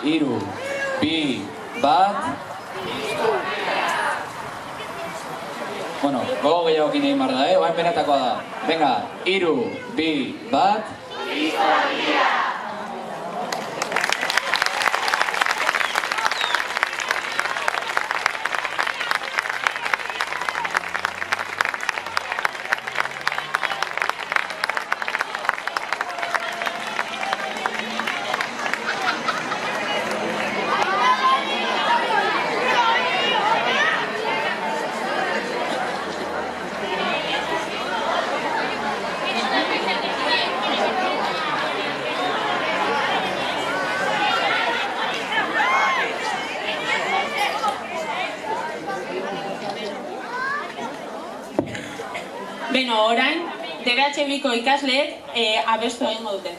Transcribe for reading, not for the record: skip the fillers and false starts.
3, 2, 1... Bueno, gogo gehiagokin egin behar da, oain benetakoa da. Venga, 3, 2, 1... Beno, orain, DBH biko ikasleek abestu egingo dute.